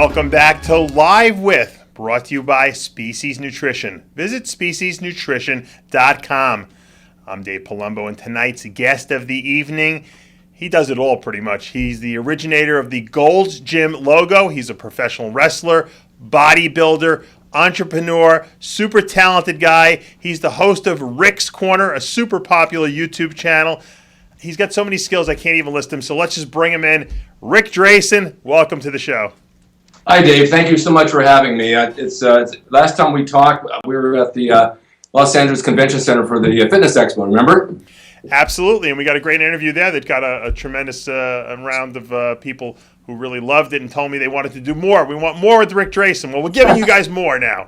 Welcome back to Live With, brought to you by Species Nutrition. Visit speciesnutrition.com. I'm Dave Palumbo, and tonight's guest of the evening, he does it all pretty much. He's the originator of the Gold's Gym logo. He's a professional wrestler, bodybuilder, entrepreneur, super talented guy. He's the host of Ric's Corner, a super popular YouTube channel. He's got so many skills I can't even list them, so let's just bring him in. Ric Drasin, welcome to the show. Hi, Dave. Thank you so much for having me. It's last time we talked, we were at the Los Angeles Convention Center for the Fitness Expo, remember? Absolutely, and we got a great interview there that got a tremendous round of people who really loved it and told me they wanted to do more. We want more with Ric Drasin. Well, we're giving you guys more now.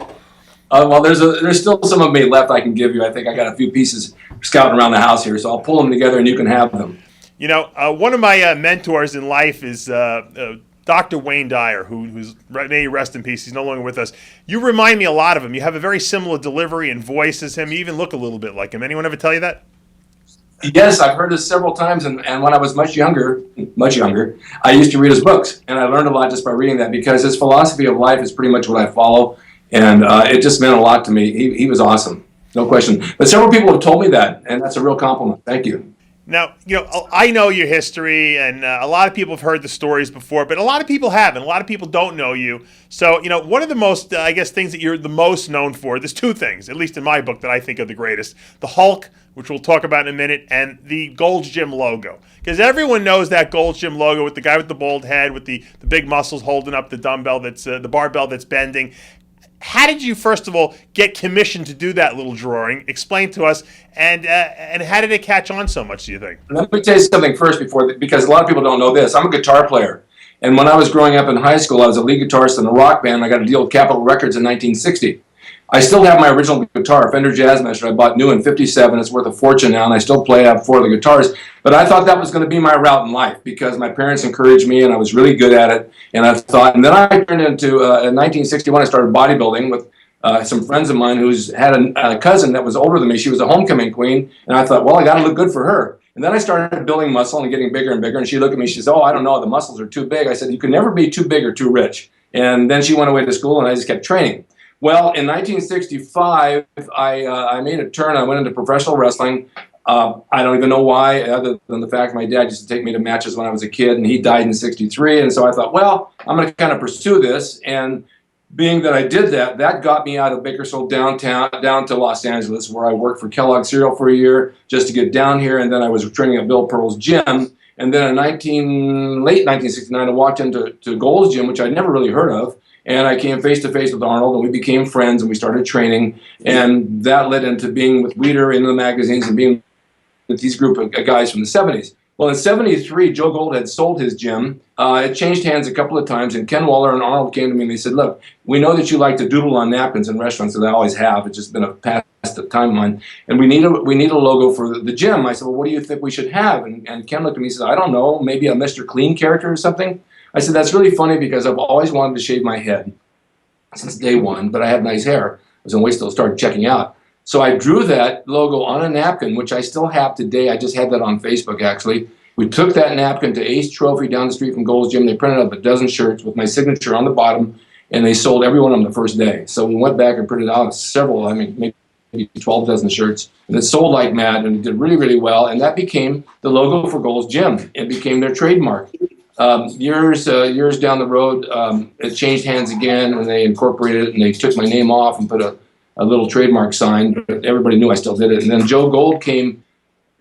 Well, there's still some of me left I can give you. I think I got a few pieces scouting around the house here, so I'll pull them together and you can have them. You know, one of my mentors in life is Dr. Wayne Dyer, who's, may he rest in peace, he's no longer with us. You remind me a lot of him. You have a very similar delivery and voice as him. You even look a little bit like him. Anyone ever tell you that? Yes, I've heard this several times, and when I was much younger, I used to read his books, and I learned a lot just by reading that because his philosophy of life is pretty much what I follow, and it just meant a lot to me. He was awesome, no question. But several people have told me that, and that's a real compliment. Thank you. Now, you know, I know your history, and a lot of people have heard the stories before, but a lot of people haven't. A lot of people don't know you. So, you know, one of the most, I guess, things that you're the most known for, there's two things, at least in my book, that I think are the greatest. The Hulk, which we'll talk about in a minute, and the Gold's Gym logo. Because everyone knows that Gold's Gym logo with the guy with the bald head, with the big muscles holding up the dumbbell that's, the barbell that's bending. How did you, first of all, get commissioned to do that little drawing? Explain to us, and how did it catch on so much, do you think? Let me tell you something first because a lot of people don't know this. I'm a guitar player, and when I was growing up in high school, I was a lead guitarist in a rock band. I got a deal with Capitol Records in 1960. I still have my original guitar, Fender Jazzmaster. I bought new in '57. It's worth a fortune now, and I still play. I have 4 of the guitars. But I thought that was going to be my route in life because my parents encouraged me, and I was really good at it. And I thought, and then I turned into, in 1961, I started bodybuilding with some friends of mine who's had a cousin that was older than me. She was a homecoming queen, and I thought, well, I got to look good for her. And then I started building muscle and getting bigger and bigger. And she looked at me. She said, "Oh, I don't know. The muscles are too big." I said, "You can never be too big or too rich." And then she went away to school, and I just kept training. Well, in 1965, I made a turn. I went into professional wrestling. I don't even know why, other than the fact my dad used to take me to matches when I was a kid, and he died in '63. And so I thought, well, I'm going to kind of pursue this. And being that I did that, that got me out of Bakersfield downtown, down to Los Angeles, where I worked for Kellogg Cereal for a year just to get down here. And then I was training at Bill Pearl's gym. And then in late 1969, I walked into Gold's Gym, which I'd never really heard of. And I came face to face with Arnold, and we became friends, and we started training. And that led into being with Weider in the magazines and being with these group of guys from the 70s. Well, in '73, Joe Gold had sold his gym. It changed hands a couple of times, and Ken Waller and Arnold came to me and they said, "Look, we know that you like to doodle on napkins in restaurants, and I always have. It's just been a past time of mine. And we need a logo for the gym." I said, "Well, what do you think we should have?" And Ken looked at me and said, "I don't know, maybe a Mr. Clean character or something." I said, "That's really funny because I've always wanted to shave my head since day one, but I had nice hair. I was going to wait till it started checking out." So I drew that logo on a napkin, which I still have today. I just had that on Facebook, actually. We took that napkin to Ace Trophy down the street from Gold's Gym. They printed up a dozen shirts with my signature on the bottom, and they sold every one of them the first day. So we went back and printed out several, maybe 12 dozen shirts, and it sold like mad, and it did really, really well. And that became the logo for Gold's Gym. It became their trademark. Years down the road, it changed hands again, and they incorporated it, and they took my name off and put a little trademark sign, but everybody knew I still did it. And then Joe Gold came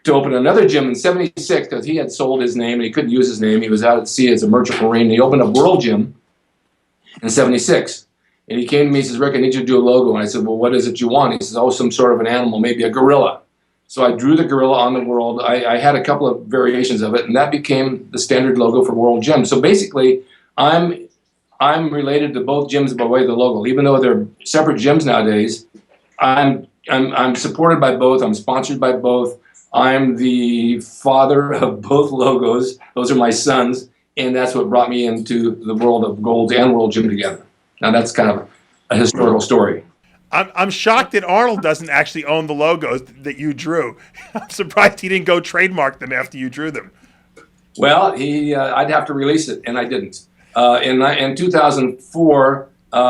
to open another gym in '76 because he had sold his name and he couldn't use his name. He was out at sea as a merchant marine, and he opened up World Gym in '76. And he came to me and says, "Rick, I need you to do a logo." And I said, "Well, what is it you want?" He says, "Oh, some sort of an animal, maybe a gorilla." So I drew the gorilla on the world. I had a couple of variations of it, and that became the standard logo for World Gym. So basically, I'm related to both gyms by way of the logo. Even though they're separate gyms nowadays, I'm supported by both. I'm sponsored by both. I'm the father of both logos. Those are my sons, and that's what brought me into the world of Gold's and World Gym together. Now that's kind of a historical story. I'm shocked that Arnold doesn't actually own the logos that you drew. I'm surprised he didn't go trademark them after you drew them. Well, I'd have to release it, and I didn't. In 2004, I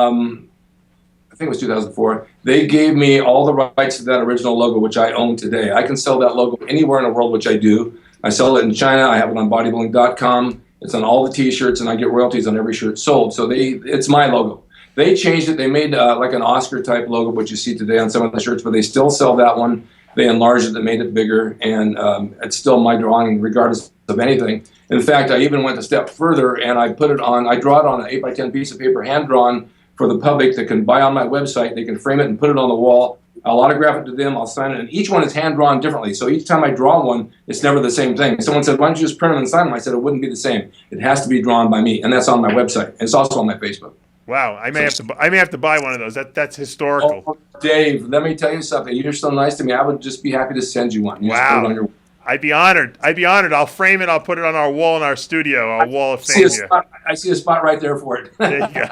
think it was 2004, they gave me all the rights to that original logo, which I own today. I can sell that logo anywhere in the world, which I do. I sell it in China. I have it on bodybuilding.com. It's on all the T-shirts, and I get royalties on every shirt sold. So it's my logo. They changed it. They made like an Oscar-type logo, which you see today on some of the shirts, but they still sell that one. They enlarged it, they made it bigger, and it's still my drawing regardless of anything. In fact, I even went a step further, and I draw it on an 8x10 piece of paper, hand-drawn, for the public that can buy on my website. They can frame it and put it on the wall. I'll autograph it to them. I'll sign it. And each one is hand-drawn differently. So each time I draw one, it's never the same thing. Someone said, why don't you just print them and sign them? I said, it wouldn't be the same. It has to be drawn by me. And that's on my website. It's also on my Facebook. Wow, I may have to buy one of those. That's historical. Oh, Dave, let me tell you something. You're so nice to me. I would just be happy to send you one. You just put it on your... I'd be honored. I'll frame it. I'll put it on our wall in our studio, our wall of fame here. I see a spot right there for it. There you go.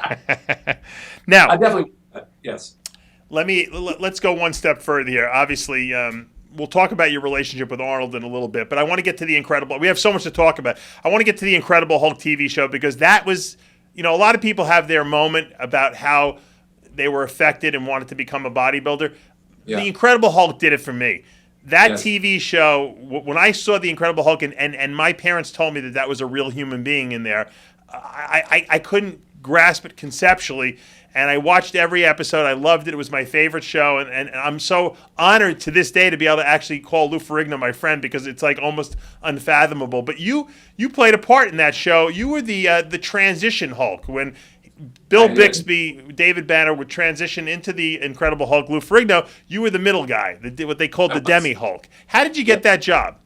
Now, I definitely, yes. Let's go one step further here. Obviously, we'll talk about your relationship with Arnold in a little bit, but I want to get to the Incredible. We have so much to talk about. I want to get to the Incredible Hulk TV show because that was, a lot of people have their moment about how they were affected and wanted to become a bodybuilder. Yeah. The Incredible Hulk did it for me. That TV show, when I saw the Incredible Hulk, and my parents told me that was a real human being in there, I couldn't grasp it conceptually. And I watched every episode. I loved it. It was my favorite show. And I'm so honored to this day to be able to actually call Lou Ferrigno my friend because it's like almost unfathomable. But you played a part in that show. You were the transition Hulk. When Bill Bixby, David Banner would transition into the Incredible Hulk, Lou Ferrigno, you were the middle guy, what they called the demi-Hulk. How did you get that job?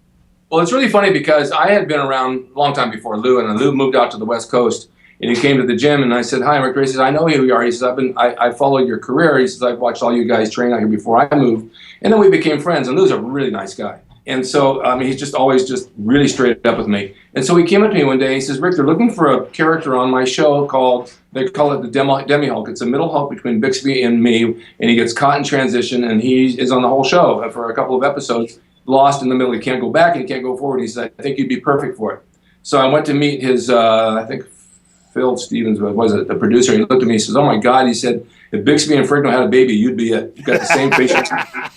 Well, it's really funny because I had been around a long time before Lou, and Lou moved out to the West Coast. And he came to the gym, and I said, "Hi, I'm Ric Drasin." He says, "I know who you are." He says, "I followed your career." He says, "I've watched all you guys train out here before I moved." And then we became friends, and Lou's a really nice guy. And so, he's just always just really straight up with me. And so he came up to me one day, and he says, "Rick, they're looking for a character on my show they call it the Demi-Hulk. It's a middle Hulk between Bixby and me, and he gets caught in transition, and he is on the whole show for a couple of episodes, lost in the middle. He can't go back, and he can't go forward." He said, "I think you'd be perfect for it." So I went to meet his, I think, Phil Stevens was it, the producer. He looked at me. He says, "Oh my God!" He said, "If Bixby and Ferrigno had a baby, you'd be it. You've got the same facial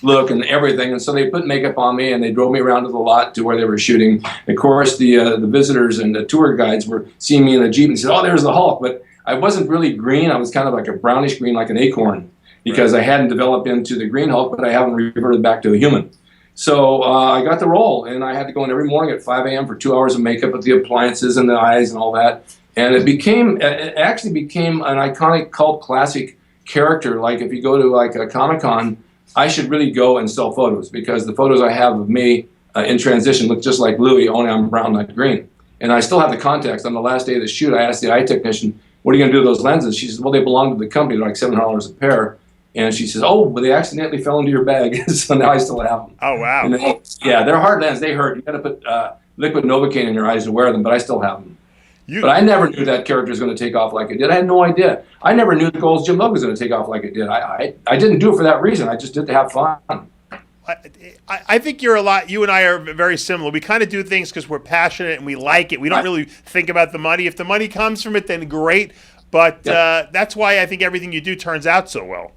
look and everything." And so they put makeup on me and they drove me around to the lot to where they were shooting. Of course, the visitors and the tour guides were seeing me in the Jeep and said, "Oh, there's the Hulk." But I wasn't really green. I was kind of like a brownish green, like an acorn, because I hadn't developed into the green Hulk, but I haven't reverted back to a human. So I got the role, and I had to go in every morning at 5 a.m. for 2 hours of makeup with the appliances and the eyes and all that. And it actually became an iconic cult classic character. Like if you go to like a Comic-Con, I should really go and sell photos because the photos I have of me in transition look just like Louis, only I'm brown, not green. And I still have the contacts. On the last day of the shoot, I asked the eye technician, "What are you going to do with those lenses?" She says, "Well, they belong to the company. They're like $700 a pair." And she says, "Oh, but they accidentally fell into your bag." So now I still have them. Oh, wow. They're hard lenses. They hurt. You got to put liquid Novocaine in your eyes to wear them, but I still have them. But I never knew that character was going to take off like it did. I had no idea. I never knew the Gold's Gym logo was going to take off like it did. I didn't do it for that reason. I just did it to have fun. I think you and I are very similar. We kind of do things because we're passionate and we like it. We don't really think about the money. If the money comes from it, then great. But that's why I think everything you do turns out so well.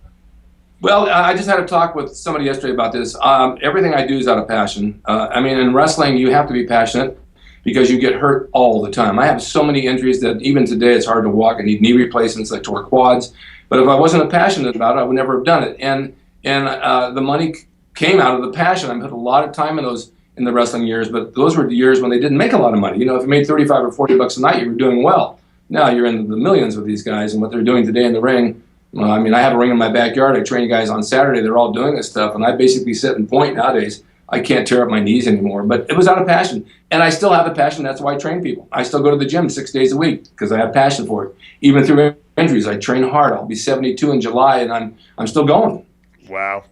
Well, I just had a talk with somebody yesterday about this. Everything I do is out of passion. In wrestling, you have to be passionate, because you get hurt all the time. I have so many injuries that even today it's hard to walk. I need knee replacements. I tore quads. But if I wasn't passionate about it, I would never have done it. And the money came out of the passion. I put a lot of time in the wrestling years, but those were the years when they didn't make a lot of money. If you made 35 or 40 bucks a night, you were doing well. Now you're in the millions with these guys, and what they're doing today in the ring. I have a ring in my backyard. I train guys on Saturday. They're all doing this stuff, and I basically sit and point nowadays. I can't tear up my knees anymore, but it was out of passion. And I still have the passion. That's why I train people. I still go to the gym 6 days a week because I have passion for it. Even through injuries, I train hard. I'll be 72 in July, and I'm still going. Wow,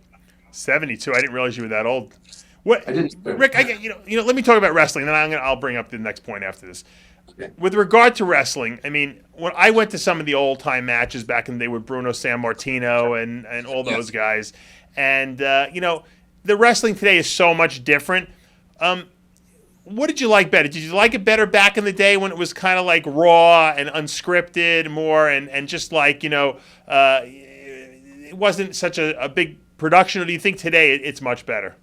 72! I didn't realize you were that old. What, I didn't. Rick? Let me talk about wrestling. Then I'll bring up the next point after this. Okay. With regard to wrestling, when I went to some of the old time matches back in the day with Bruno Sammartino and all those guys, and the wrestling today is so much different. what did you like better? Did you like it better back in the day when it was kind of like raw and unscripted more and just like, it wasn't such a big production, or do you think today it's much better?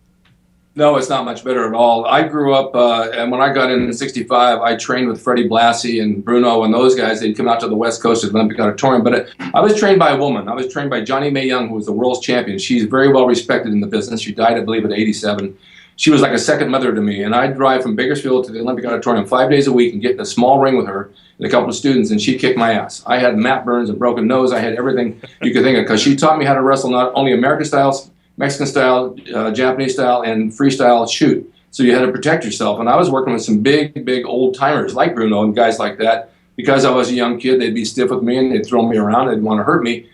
No, it's not much better at all. I grew up, and when I got in '65, I trained with Freddie Blassie and Bruno and those guys. They'd come out to the West Coast at the Olympic Auditorium. But I was trained by a woman. I was trained by Johnny Mae Young, who was the world's champion. She's very well respected in the business. She died, I believe, at 87. She was like a second mother to me. And I'd drive from Bakersfield to the Olympic Auditorium 5 days a week and get in a small ring with her and a couple of students, and she'd kick my ass. I had mat burns, a broken nose. I had everything you could think of because she taught me how to wrestle not only American styles, Mexican style, Japanese style, and freestyle shoot. So you had to protect yourself. And I was working with some big old timers like Bruno and guys like that. Because I was a young kid, they'd be stiff with me and they'd throw me around. They'd want to hurt me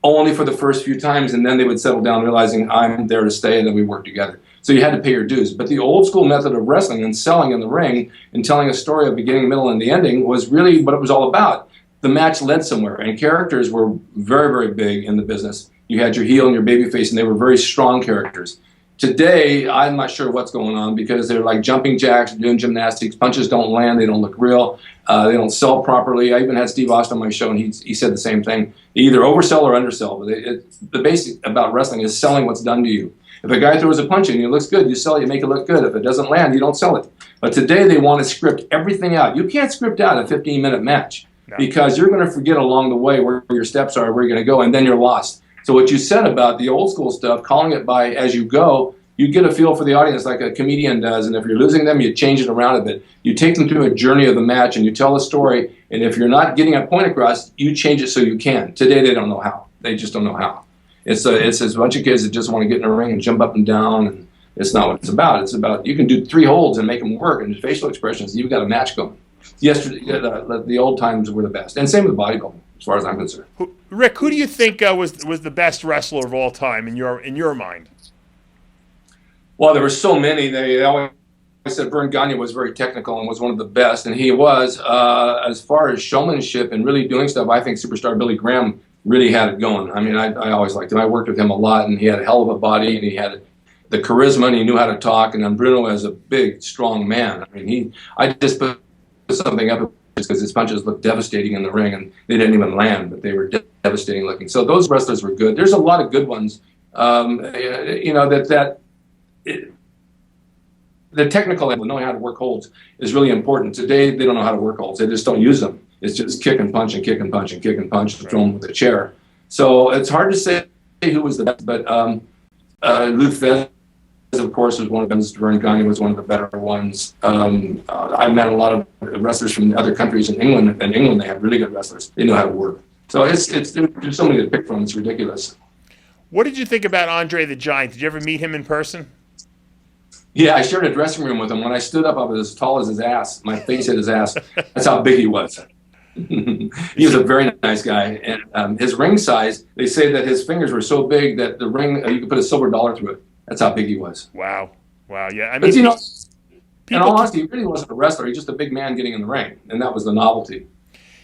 only for the first few times. And then they would settle down realizing I'm there to stay, and then we work together. So you had to pay your dues. But the old school method of wrestling and selling in the ring and telling a story of beginning, middle, and the ending was really what it was all about. The match led somewhere, and characters were very big in the business. You had your heel and your babyface, and they were very strong characters. Today, I'm not sure what's going on because they're like jumping jacks, doing gymnastics. Punches don't land. They don't look real. They don't sell properly. I even had Steve Austin on my show, and he said the same thing. They either oversell or undersell. The basic about wrestling is selling what's done to you. If a guy throws a punch in you, it looks good, you sell it, you make it look good. If it doesn't land, you don't sell it. But today, they want to script everything out. You can't script out a 15-minute match because you're going to forget along the way where your steps are, where you're going to go, and then you're lost. So what you said about the old school stuff, calling it by as you go, you get a feel for the audience like a comedian does. And if you're losing them, you change it around a bit. You take them through a journey of the match and you tell a story. And if you're not getting a point across, you change it so you can. Today, they don't know how. They just don't know how. It's a bunch of kids that just want to get in a ring and jump up and down. And it's not what it's about. It's about you can do 3 holds and make them work. And facial expressions, you've got a match going. Yesterday, the old times were the best. And same with bodybuilding, as far as I'm concerned. Rick, who do you think was the best wrestler of all time in your mind? Well, there were so many. They always said Vern Gagne was very technical and was one of the best, and he was. As far as showmanship and really doing stuff, I think superstar Billy Graham really had it going. I mean, I always liked him. I worked with him a lot, and he had a hell of a body, and he had the charisma, and he knew how to talk. And then Bruno as a big, strong man. I mean, I just put something up because his punches looked devastating in the ring, and they didn't even land, but they were devastating looking. So those wrestlers were good. There's a lot of good ones. The technical level, knowing how to work holds, is really important. Today, they don't know how to work holds. They just don't use them. It's just kick and punch and kick and punch and kick and punch and throw them with a chair. So it's hard to say who was the best, but Lou Thesz, of course, was one of them. Vern Gagne was one of the better ones. I met a lot of wrestlers from other countries in England. In England, they have really good wrestlers. They know how to work. So there's so many to pick from. It's ridiculous. What did you think about Andre the Giant? Did you ever meet him in person? Yeah, I shared a dressing room with him. When I stood up, I was as tall as his ass. My face hit his ass. That's how big he was. He was a very nice guy. And his ring size, they say that his fingers were so big that the ring, you could put a silver dollar through it. That's how big he was. Wow. Yeah. I mean, but, in all honesty, he really wasn't a wrestler. He was just a big man getting in the ring. And that was the novelty.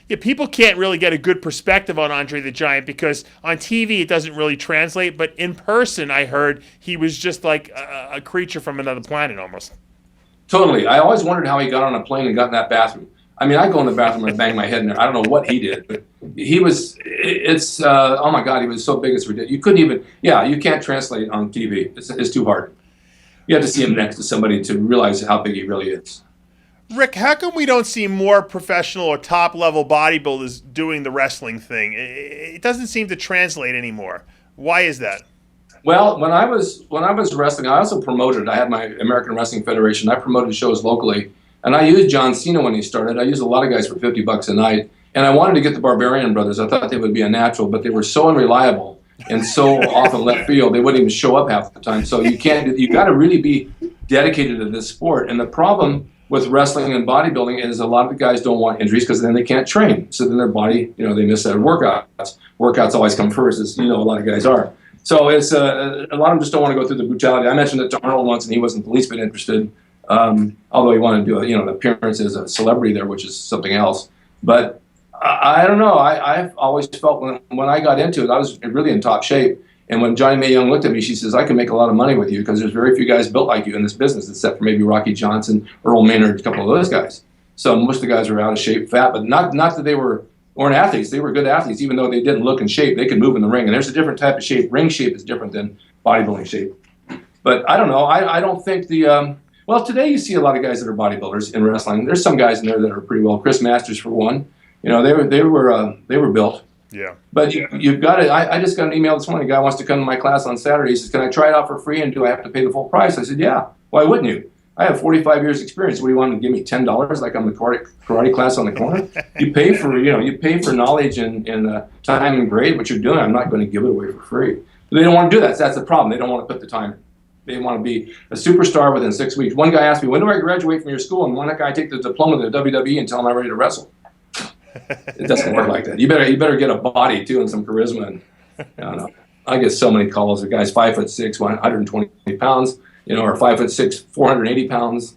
Yeah, people can't really get a good perspective on Andre the Giant because on TV it doesn't really translate, but in person I heard he was just like a creature from another planet almost. Totally. I always wondered how he got on a plane and got in that bathroom. I mean, I go in the bathroom and bang my head in there. I don't know what he did, but he was, oh my God, he was so big it's ridiculous. You couldn't even, you can't translate on TV. It's too hard. You have to see him next to somebody to realize how big he really is. Rick, how come we don't see more professional or top-level bodybuilders doing the wrestling thing? It doesn't seem to translate anymore. Why is that? Well, when I was wrestling, I also promoted. I had my American Wrestling Federation. I promoted shows locally, and I used John Cena when he started. I used a lot of guys for $50 a night, and I wanted to get the Barbarian Brothers. I thought they would be a natural, but they were so unreliable and so often left field. They wouldn't even show up half the time. So you got to really be dedicated to this sport. And the problem with wrestling and bodybuilding is a lot of the guys don't want injuries because then they can't train. So then their body, they miss their workouts. Workouts always come first, as a lot of guys are. So it's a lot of them just don't want to go through the brutality. I mentioned it to Arnold once, and he wasn't the least bit interested, although he wanted to do an appearance as a celebrity there, which is something else. But I don't know. I've always felt when I got into it, I was really in top shape. And when Johnny Mae Young looked at me, she says, I can make a lot of money with you because there's very few guys built like you in this business, except for maybe Rocky Johnson, Earl Maynard, a couple of those guys. So most of the guys were out of shape, fat, but not that they weren't athletes. They were good athletes, even though they didn't look in shape. They could move in the ring. And there's a different type of shape. Ring shape is different than bodybuilding shape. But I don't know. I don't think well, today you see a lot of guys that are bodybuilders in wrestling. There's some guys in there that are pretty well. Chris Masters, for one. You know, they were built. Yeah. But you've got it. I just got an email this morning. A guy wants to come to my class on Saturday. He says, can I try it out for free, and do I have to pay the full price? I said, yeah. Why wouldn't you? I have 45 years experience. What do you want to give me, $10 like I'm the karate class on the corner? You pay for knowledge and time and grade, what you're doing. I'm not going to give it away for free. But they don't want to do that. That's the problem. They don't want to put the time in. They want to be a superstar within 6 weeks. One guy asked me, when do I graduate from your school? And one guy take the diploma to the WWE and tell him I'm ready to wrestle. It doesn't work like that. You better get a body too and some charisma. And I don't know. I get so many calls of guys 5'6", 120 pounds, or 5'6", 480 pounds.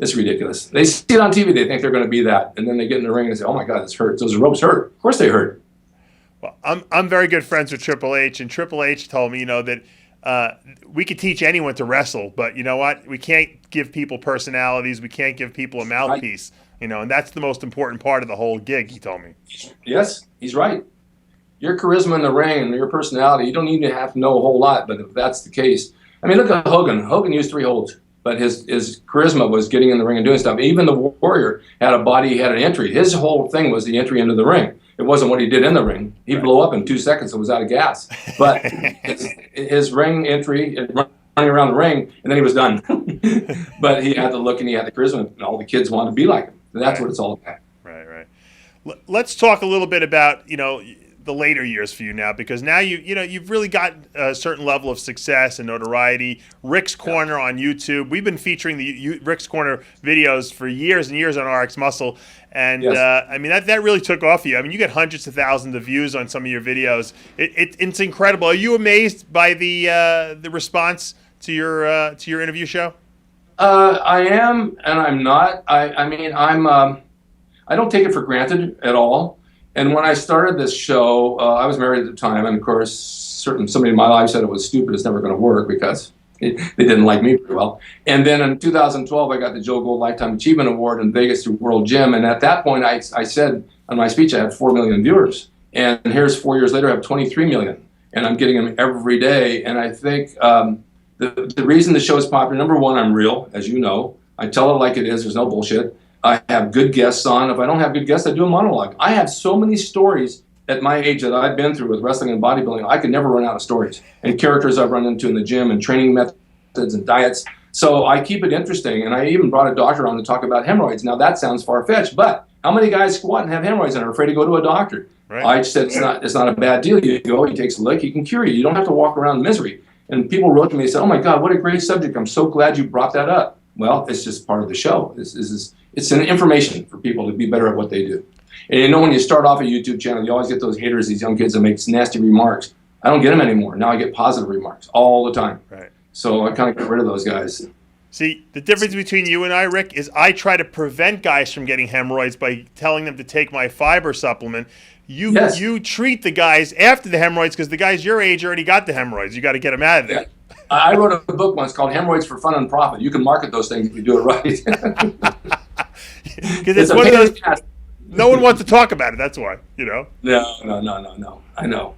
It's ridiculous. They see it on TV. They think they're going to be that, and then they get in the ring and say, "Oh my God, this hurts. Those ropes hurt." Of course they hurt. Well, I'm very good friends with Triple H, and Triple H told me, that we could teach anyone to wrestle, but you know what? We can't give people personalities. We can't give people a mouthpiece. And that's the most important part of the whole gig, he told me. Yes, he's right. Your charisma in the ring and your personality, you don't even have to know a whole lot, but if that's the case. I mean, look at Hogan. Hogan used 3 holds, but his charisma was getting in the ring and doing stuff. Even the Warrior had a body, he had an entry. His whole thing was the entry into the ring. It wasn't what he did in the ring. He blew up in 2 seconds and was out of gas. But his ring entry, running around the ring, and then he was done. But he had the look and he had the charisma, and all the kids wanted to be like him. That's what it's all about. Right. Let's talk a little bit about, the later years for you now, because now you've really got a certain level of success and notoriety. Ric's Corner on YouTube. We've been featuring the Ric's Corner videos for years and years on RX Muscle, and yes. I mean that really took off for you. I mean, you get hundreds of thousands of views on some of your videos. It's incredible. Are you amazed by the response to your interview show? I am, and I'm not. I don't take it for granted at all. And when I started this show, I was married at the time, and of course, somebody in my life said it was stupid, it's never going to work because they didn't like me very well. And then in 2012, I got the Joe Gold Lifetime Achievement Award in Vegas through World Gym, and at that point, I said on my speech I had 4 million viewers, and here's 4 years later, I have 23 million, and I'm getting them every day. And I think the reason the show is popular, number one, I'm real, as you know. I tell it like it is. There's no bullshit. I have good guests on. If I don't have good guests, I do a monologue. I have so many stories at my age that I've been through with wrestling and bodybuilding. I could never run out of stories and characters I've run into in the gym and training methods and diets. So I keep it interesting. And I even brought a doctor on to talk about hemorrhoids. Now that sounds far-fetched, but how many guys squat and have hemorrhoids and are afraid to go to a doctor? Right. I said it's not a bad deal. You go, he takes a look, he can cure you. You don't have to walk around in misery. And people wrote to me and said, "Oh my God, what a great subject. I'm so glad you brought that up." Well, it's just part of the show. It's an information for people to be better at what they do. And when you start off a YouTube channel, you always get those haters, these young kids that make nasty remarks. I don't get them anymore. Now I get positive remarks all the time. Right. So I kind of get rid of those guys. See, the difference between you and I, Rick, is I try to prevent guys from getting hemorrhoids by telling them to take my fiber supplement. You treat the guys after the hemorrhoids because the guys your age already got the hemorrhoids. You got to get them out of there. Yeah. I wrote a book once called Hemorrhoids for Fun and Profit. You can market those things if you do it right. Because it's one of those. No one wants to talk about it. That's why, No. I know.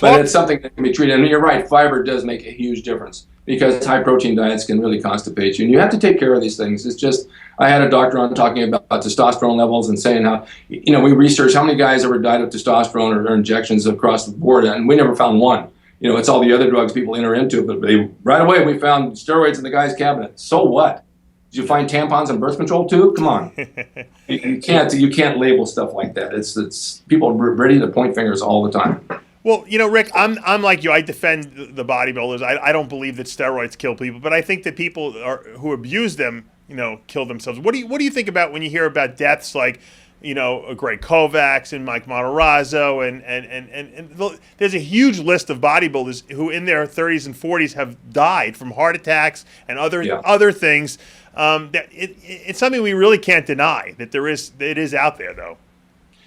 But it's something that can be treated. And you're right. Fiber does make a huge difference because high protein diets can really constipate you, and you have to take care of these things. It's just I had a doctor on talking about testosterone levels and saying how we researched how many guys ever died of testosterone or injections across the board, and we never found one. It's all the other drugs people enter into, but right away we found steroids in the guy's cabinet. So what? Did you find tampons and birth control too? Come on, you can't label stuff like that. It's people are ready to point fingers all the time. Well, Rick, I'm like you. I defend the bodybuilders. I don't believe that steroids kill people, but I think that people who abuse them, kill themselves. What do you think about when you hear about deaths like? Greg Kovacs and Mike Matarazzo, and there's a huge list of bodybuilders who in their 30s and 40s have died from heart attacks and other things. That it's something we really can't deny that it is out there, though.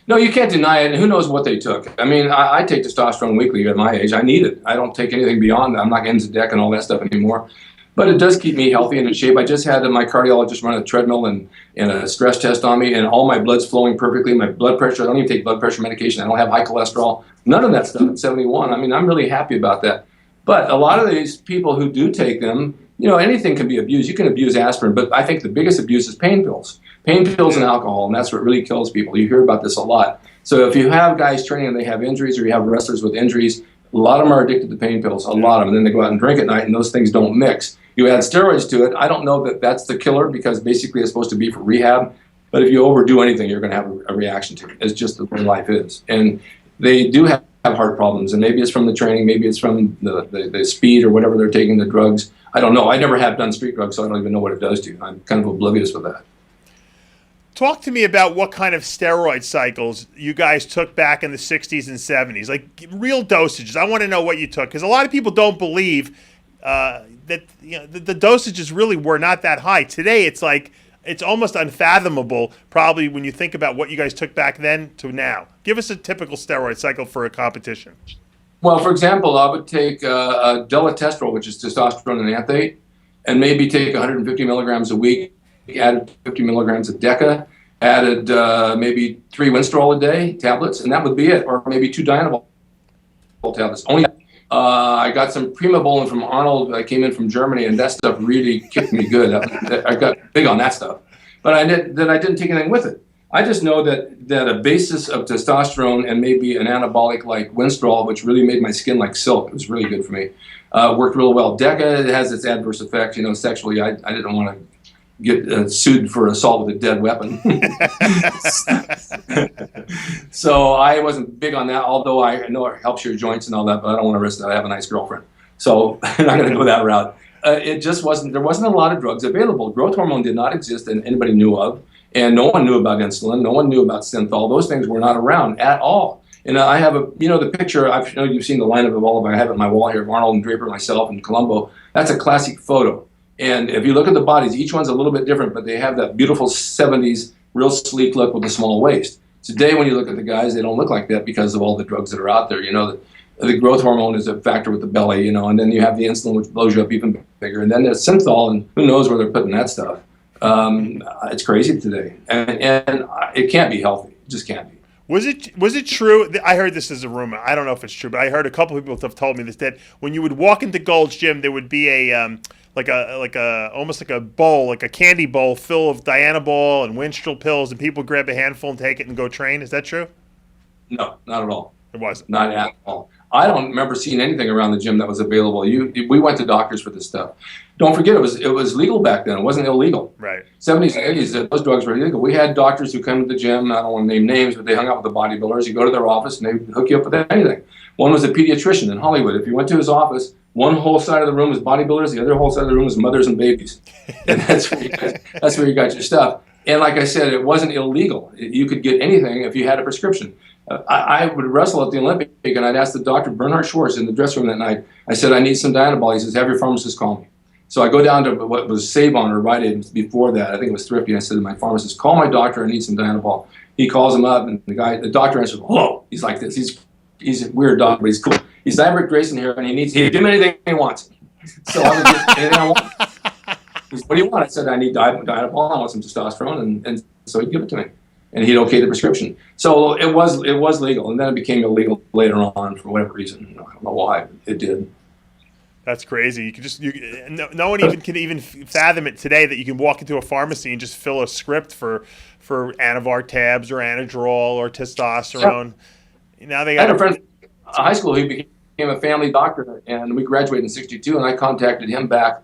No, you can't deny it. And who knows what they took? I mean, I take testosterone weekly at my age. I need it. I don't take anything beyond that. I'm not getting Zedek and all that stuff anymore. But it does keep me healthy and in shape. I just had my cardiologist run a treadmill and a stress test on me, and all my blood's flowing perfectly. My blood pressure, I don't even take blood pressure medication. I don't have high cholesterol. None of that stuff at 71. I mean, I'm really happy about that. But a lot of these people who do take them, anything can be abused. You can abuse aspirin, but I think the biggest abuse is pain pills. Pain pills and alcohol, and that's what really kills people. You hear about this a lot. So if you have guys training and they have injuries, or you have wrestlers with injuries, a lot of them are addicted to pain pills, a lot of them. And then they go out and drink at night, and those things don't mix. You add steroids to it. I don't know that that's the killer, because basically it's supposed to be for rehab. But if you overdo anything, you're going to have a reaction to it. It's just the way life is. And they do have heart problems, and maybe it's from the training, maybe it's from the speed or whatever they're taking, the drugs. I don't know. I never have done street drugs, so I don't even know what it does to you. I'm kind of oblivious with that. Talk to me about what kind of steroid cycels you guys took back in the 60s and 70s, like real dosages. I want to know what you took, because a lot of people don't believe that the dosages really were not that high. Today, it's almost unfathomable, probably, when you think about what you guys took back then to now. Give us a typical steroid cycle for a competition. Well, for example, I would take a deletestrol, which is testosterone enanthate, and maybe take 150 milligrams a week, added 50 milligrams of Deca, added maybe 3 Winstrol a day tablets, and that would be it, or maybe 2 Dianabol tablets. Only I got some Primobolan from Arnold. I came in from Germany, and that stuff really kicked me good. I got big on that stuff, but I didn't take anything with it. I just know that a basis of testosterone and maybe an anabolic like Winstrol, which really made my skin like silk, it was really good for me, worked real well. Deca, it has its adverse effects. Sexually, I didn't want to get sued for assault with a dead weapon. So I wasn't big on that, although I know it helps your joints and all that, but I don't want to risk that. I have a nice girlfriend. So I'm not going to go that route. There wasn't a lot of drugs available. Growth hormone did not exist and anybody knew of, and no one knew about insulin. No one knew about synthol. Those things were not around at all. And I have the picture, I know you've seen the lineup of all of them. I have it on my wall here of Arnold and Draper, myself, and Palumbo. That's a classic photo. And if you look at the bodies, each one's a little bit different, but they have that beautiful 70s, real sleek look with a small waist. Today, when you look at the guys, they don't look like that because of all the drugs that are out there. The growth hormone is a factor with the belly, and then you have the insulin, which blows you up even bigger. And then there's synthol, and who knows where they're putting that stuff. It's crazy today. And it can't be healthy. It just can't be. Was it true? I heard this as a rumor. I don't know if it's true, but I heard a couple of people have told me this, that when you would walk into Gold's Gym, there would be a almost like a bowl, like a candy bowl full of Dianabol and Winstrol pills, and people grab a handful and take it and go train. Is that true? No, not at all. It wasn't. Not at all. I don't remember seeing anything around the gym that was available. We went to doctors for this stuff. Don't forget, it was legal back then. It wasn't illegal. Right. 70s and 80s, those drugs were illegal. We had doctors who come to the gym. I don't want to name names, but they hung out with the bodybuilders. You go to their office, and they hook you up with anything. One was a pediatrician in Hollywood. If you went to his office, one whole side of the room was bodybuilders, the other whole side of the room was mothers and babies. And that's where you got your stuff. And like I said, it wasn't illegal. You could get anything if you had a prescription. I would wrestle at the Olympic, and I'd ask the doctor, Bernhard Schwarz, in the dressing room that night. I said, I need some Dianabol. He says, have your pharmacist call me. So I go down to what was Save-On or Rite Aid before that. I think it was Thrifty. I said to my pharmacist, call my doctor. I need some Dianabol. He calls him up, and the doctor answers, hello. He's like this. He's a weird doctor, but he's cool. He's Ric Drasin here, and he'll give me anything he wants. So I would get anything I want. He said, what do you want? I said, I need Dianabol. I want some testosterone, and so he'd give it to me. And he'd okay the prescription. So it was legal, and then it became illegal later on for whatever reason. I don't know why it did. That's crazy. You can no one even can even fathom it today that you can walk into a pharmacy and just fill a script for Anavar tabs or Anadrol or testosterone. Yeah. Now they got. I had a friend in high school who became a family doctor, and we graduated in '62, and I contacted him back,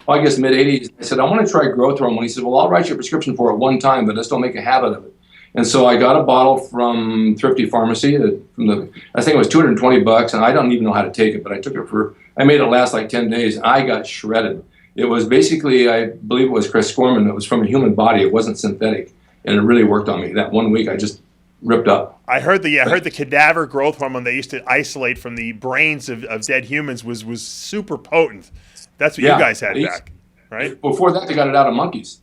I guess mid-'80s. I said, I want to try growth hormone. He said, well, I'll write you a prescription for it one time, but just don't make a habit of it. And so I got a bottle from Thrifty Pharmacy. I think it was $220, and I don't even know how to take it, but I took it I made it last like 10 days. I got shredded. It was basically, I believe it was Chris Scorman. It was from a human body. It wasn't synthetic, and it really worked on me. That 1 week, I just ripped up. I heard the cadaver growth hormone they used to isolate from the brains of dead humans was super potent. That's what you guys had back, right? Before that, they got it out of monkeys.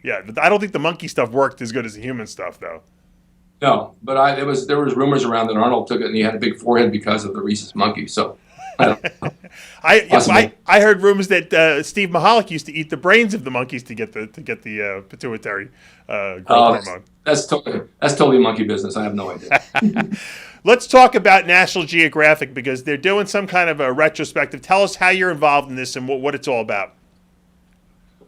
Yeah, but I don't think the monkey stuff worked as good as the human stuff, though. No, but there was rumors around that Arnold took it and he had a big forehead because of the rhesus monkey. So I don't know. I heard rumors that Steve Mahalik used to eat the brains of the monkeys to get the pituitary growth hormone. That's totally monkey business. I have no idea. Let's talk about National Geographic because they're doing some kind of a retrospective. Tell us how you're involved in this and what it's all about.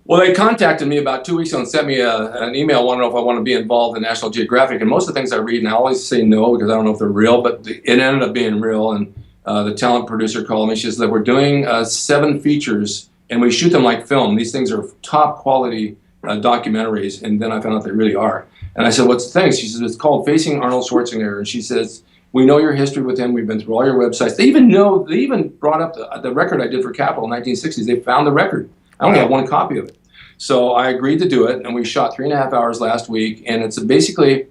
Well, they contacted me about 2 weeks ago and sent me an email wanting to know if I want to be involved in National Geographic. And most of the things I read, and I always say no because I don't know if they're real, but it ended up being real. And the talent producer called me. She said, we're doing 7 features, and we shoot them like film. These things are top quality documentaries. And then I found out they really are. And I said, what's the thing? She said, it's called Facing Arnold Schwarzenegger. And she says, we know your history with him. We've been through all your websites. They even brought up the record I did for Capitol in the 1960s. They found the record. I only have one copy of it. So I agreed to do it, and we shot 3.5 hours last week. And it's basically,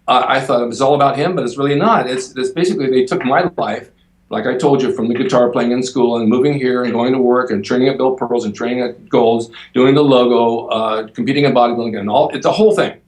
I thought it was all about him, but it's really not. It's basically, they took my life, like I told you, from the guitar playing in school and moving here and going to work and training at Bill Pearl's and training at Gold's, doing the logo, competing in bodybuilding, and it's the whole thing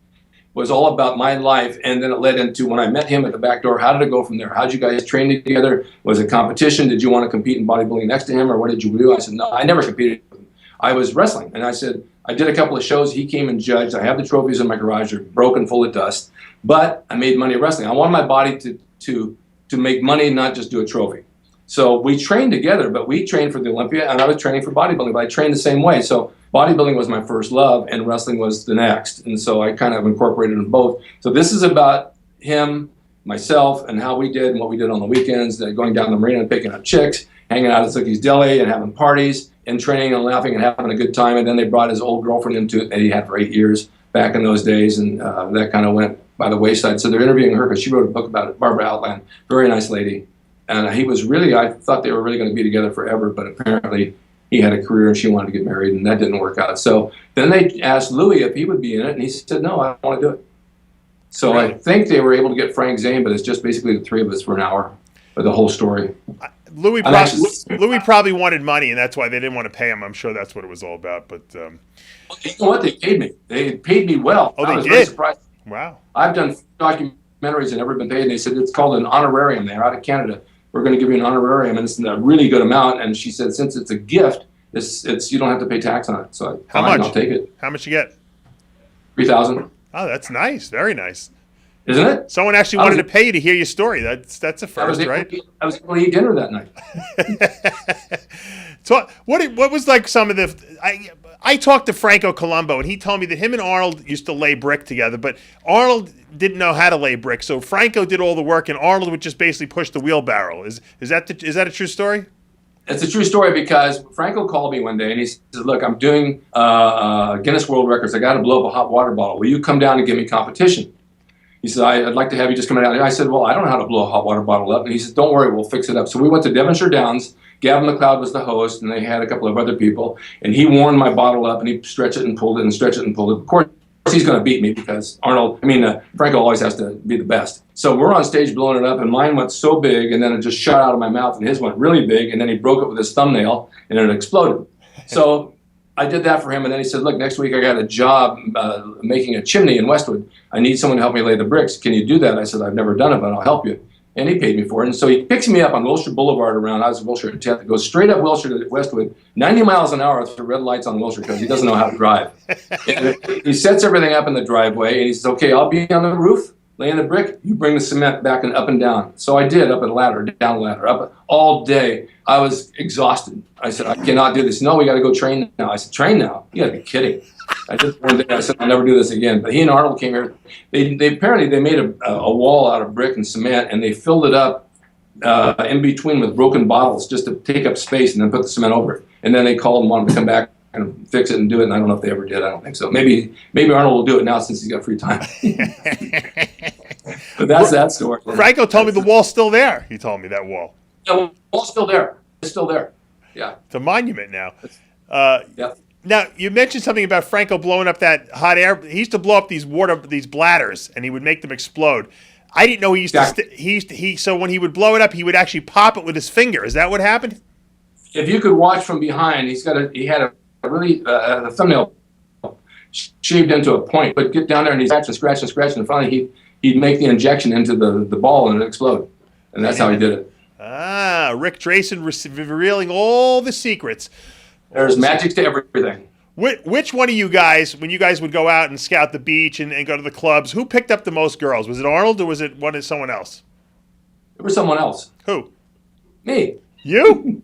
was all about my life. And then it led into when I met him at the back door, how did it go from there? How did you guys train together? Was it competition? Did you want to compete in bodybuilding next to him, or what did you do? I said, no, I never competed with him. I was wrestling. And I said, I did a couple of shows. He came and judged. I have the trophies in my garage. They're broken, full of dust. But I made money wrestling. I wanted my body to make money, not just do a trophy. So we trained together, but we trained for the Olympia, and I was training for bodybuilding, but I trained the same way. So bodybuilding was my first love, and wrestling was the next. And so I kind of incorporated them both. So this is about him, myself, and how we did and what we did on the weekends, going down the marina and picking up chicks, hanging out at Zookie's Deli and having parties and training and laughing and having a good time. And then they brought his old girlfriend into it that he had for 8 years back in those days, and that kind of went by the wayside. So they're interviewing her because she wrote a book about it, Barbara Outland, very nice lady. And he was really, I thought they were really going to be together forever, but apparently he had a career and she wanted to get married, and that didn't work out. So then they asked Louis if he would be in it, and he said, no, I don't want to do it. So really? I think they were able to get Frank Zane, but it's just basically the 3 of us for an hour for the whole story. Louis probably wanted money, and that's why they didn't want to pay him. I'm sure that's what it was all about. But you know what? They paid me. They paid me well. Oh, I was did? very surprised. Wow. I've done documentaries and never been paid, and they said it's called an honorarium. They're out of Canada. We're going to give you an honorarium, and it's a really good amount. And she said, since it's a gift, it's you don't have to pay tax on it. So how much? I'll take it. How much you get? $3,000. Oh, that's nice. Very nice. Isn't it? Someone actually wanted to pay you to hear your story. That's a first, right? I was able to eat dinner that night. So what was like some of the I talked to Franco Palumbo, and he told me that him and Arnold used to lay brick together, but Arnold didn't know how to lay brick, so Franco did all the work, and Arnold would just basically push the wheelbarrow. Is that a true story? It's a true story because Franco called me one day and he said, look, I'm doing Guinness World Records. I got to blow up a hot water bottle. Will you come down and give me competition? He said, I'd like to have you just come down. And I said, well, I don't know how to blow a hot water bottle up. And he said, don't worry, we'll fix it up. So we went to Devonshire Downs. Gavin McLeod was the host, and they had a couple of other people. And he warmed my bottle up, and he stretched it and pulled it and stretched it and pulled it. Of course, he's going to beat me because Franco always has to be the best. So we're on stage blowing it up, and mine went so big, and then it just shot out of my mouth, and his went really big, and then he broke it with his thumbnail, and it exploded. So I did that for him, and then he said, look, next week I got a job making a chimney in Westwood. I need someone to help me lay the bricks. Can you do that? I said, I've never done it, but I'll help you. And he paid me for it. And so he picks me up on Wilshire Boulevard around, I was in Wilshire at 10th, goes straight up Wilshire to Westwood, 90 miles an hour through red lights on Wilshire because he doesn't know how to drive. And he sets everything up in the driveway, and he says, okay, I'll be on the roof, laying the brick, you bring the cement back and up and down. So I did, up a ladder, down a ladder, up all day. I was exhausted. I said, I cannot do this. No, we got to go train now. I said, train now? You got to be kidding. I did one day. I said, I'll never do this again. But he and Arnold came here. They apparently made a wall out of brick and cement, and they filled it up in between with broken bottles just to take up space, and then put the cement over it. And then they called and wanted to come back and fix it and do it. And I don't know if they ever did. I don't think so. Maybe Arnold will do it now since he's got free time. But that's that story. Franco told me the wall's still there. He told me that wall. Yeah, the wall's still there. It's still there. Yeah. It's a monument now. Yeah. Now, you mentioned something about Franco blowing up that hot air. He used to blow up these bladders, and he would make them explode. I didn't know he used to. So when he would blow it up, he would actually pop it with his finger. Is that what happened? If you could watch from behind, he had a really thumbnail shaved into a point. But get down there and he's scratching, and finally he'd make the injection into the ball and it'd explode. And that's how he did it. Ah, Ric Drasin revealing all the secrets. There's magic to everything. Which one of you guys, when you guys would go out and scout the beach and go to the clubs, who picked up the most girls? Was it Arnold or was it someone else? It was someone else. Who? Me. You?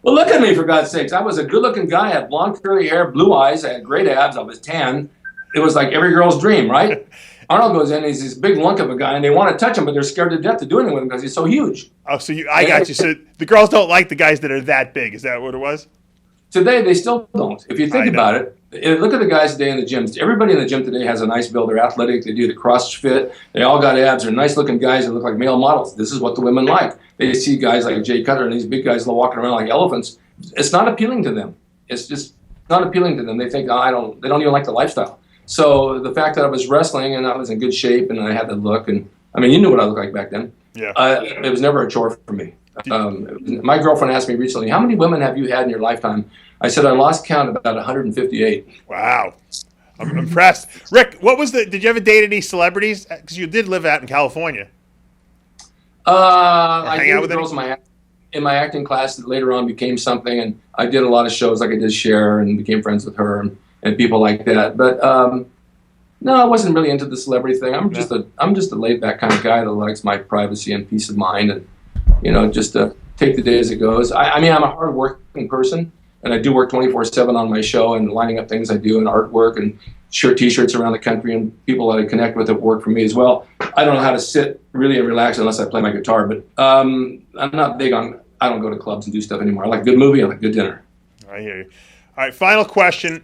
Well, look at me, for God's sakes. I was a good-looking guy. I had blonde, curly hair, blue eyes. I had great abs. I was tan. It was like every girl's dream, right? Arnold goes in, he's this big lunk of a guy, and they want to touch him, but they're scared to death to do anything with him because he's so huge. Oh, so I got you. So the girls don't like the guys that are that big. Is that what it was? Today, they still don't. If you think about it, look at the guys today in the gyms. Everybody in the gym today has a nice build. They're athletic. They do the CrossFit. They all got abs. They're nice-looking guys that look like male models. This is what the women like. They see guys like Jay Cutler and these big guys walking around like elephants. It's not appealing to them. It's just not appealing to them. They think, they don't even like the lifestyle. So the fact that I was wrestling and I was in good shape and I had the look, and I mean, you knew what I looked like back then. Yeah. It was never a chore for me. My girlfriend asked me recently, how many women have you had in your lifetime? I said, I lost count, about 158. Wow. I'm impressed. Rick, did you ever date any celebrities? Because you did live out in California. I dated girls in my acting class that later on became something, and I did a lot of shows, like I did Cher and became friends with her and people like that. But no, I wasn't really into the celebrity thing. I'm just a laid back kind of guy that likes my privacy and peace of mind, and just take the day as it goes. I mean, I'm a hard working person, and I do work 24/7 on my show and lining up things I do and artwork and T-shirts around the country, and people that I connect with that work for me as well. I don't know how to sit really and relax unless I play my guitar, but I'm not big on. I don't go to clubs and do stuff anymore. I like good movie. I like good dinner. I hear you. All right, final question,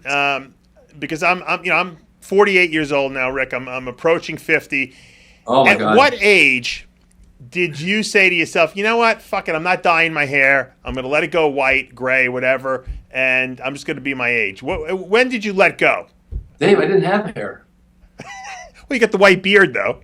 because I'm 48 years old now, Rick. I'm approaching 50. Oh my God! At what age did you say to yourself, you know what, fuck it, I'm not dyeing my hair. I'm going to let it go white, gray, whatever, and I'm just going to be my age? When did you let go? Dave, I didn't have hair. Well, you got the white beard, though.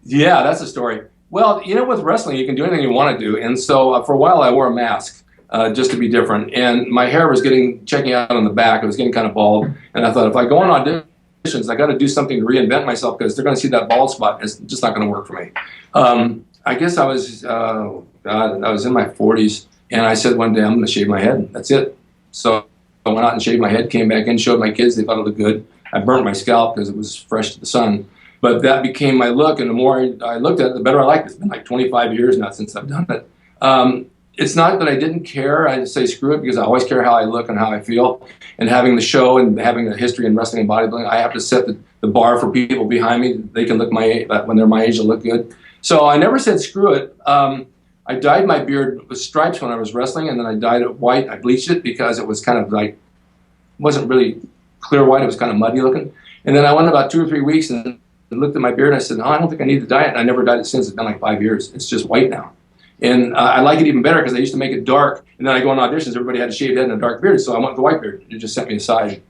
Yeah, that's a story. Well, with wrestling, you can do anything you want to do. And so for a while, I wore a mask just to be different. And my hair was checking out on the back. It was getting kind of bald. And I thought, if I go on auditions, I got to do something to reinvent myself because they're going to see that bald spot. It's just not going to work for me. I guess I was in my 40s. And I said one day, I'm going to shave my head. That's it. So I went out and shaved my head, came back in, showed my kids. They thought it looked good. I burnt my scalp because it was fresh to the sun. But that became my look, and the more I looked at it, the better I liked it. It's been like 25 years now since I've done it. It's not that I didn't care. I just say screw it because I always care how I look and how I feel. And having the show and having a history in wrestling and bodybuilding, I have to set the bar for people behind me. They can look when they're my age, they'll look good. So I never said screw it. I dyed my beard with stripes when I was wrestling, and then I dyed it white. I bleached it because it was kind of like, wasn't really clear white. It was kind of muddy looking. And then I went about 2 or 3 weeks and looked at my beard and I said, no, I don't think I need to dye it. And I never dyed it since. It's been like 5 years. It's just white now. And I like it even better because I used to make it dark. And then I go on auditions, everybody had a shaved head and a dark beard. So I went with the white beard. It just sent me aside.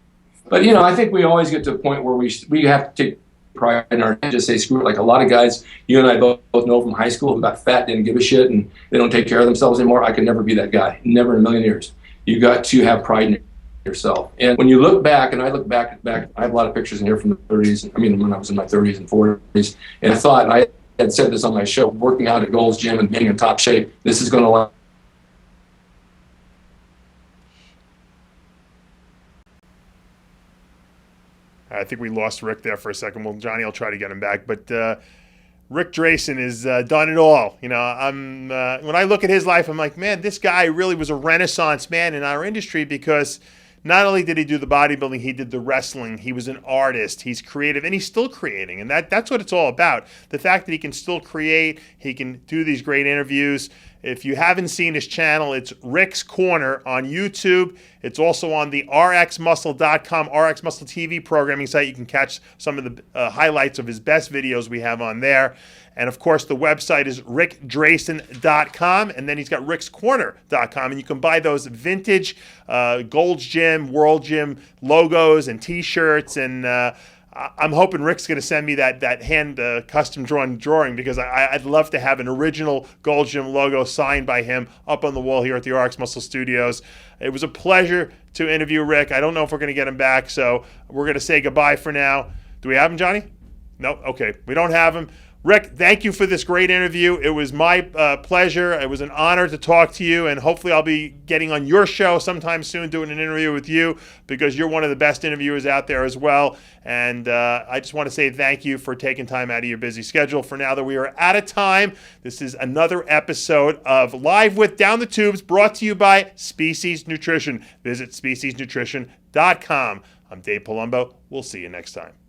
But, I think we always get to a point where we have to take pride in our and just say screw it. Like a lot of guys, you and I both know from high school who got fat, didn't give a shit, and they don't take care of themselves anymore. I could never be that guy. Never in a million years. You got to have pride in yourself. And when you look back, and I look back, I have a lot of pictures in here from the 30s. I mean, when I was in my 30s and 40s, and I thought, and I had said this on my show, working out at Gold's Gym and being in top shape, this is going to I think we lost Rick there for a second. Well, Johnny will try to get him back. But Ric Drasin has done it all. When I look at his life, I'm like, man, this guy really was a renaissance man in our industry because not only did he do the bodybuilding, he did the wrestling. He was an artist. He's creative, and he's still creating. And that's what it's all about. The fact that he can still create, he can do these great interviews. If you haven't seen his channel, it's Rick's Corner on YouTube. It's also on the rxmuscle.com, RX Muscle TV programming site. You can catch some of the highlights of his best videos we have on there. And, of course, the website is ricdrasin.com, and then he's got rickscorner.com, and you can buy those vintage Gold's Gym, World Gym logos and T-shirts, and I'm hoping Rick's going to send me that hand custom drawn drawing because I'd love to have an original Gold's Gym logo signed by him up on the wall here at the RX Muscle Studios. It was a pleasure to interview Rick. I don't know if we're going to get him back, so we're going to say goodbye for now. Do we have him, Johnny? No, okay. We don't have him. Rick, thank you for this great interview. It was my pleasure. It was an honor to talk to you, and hopefully I'll be getting on your show sometime soon doing an interview with you because you're one of the best interviewers out there as well. And I just want to say thank you for taking time out of your busy schedule. For now that we are out of time, this is another episode of Live with Down the Tubes brought to you by Species Nutrition. Visit speciesnutrition.com. I'm Dave Palumbo. We'll see you next time.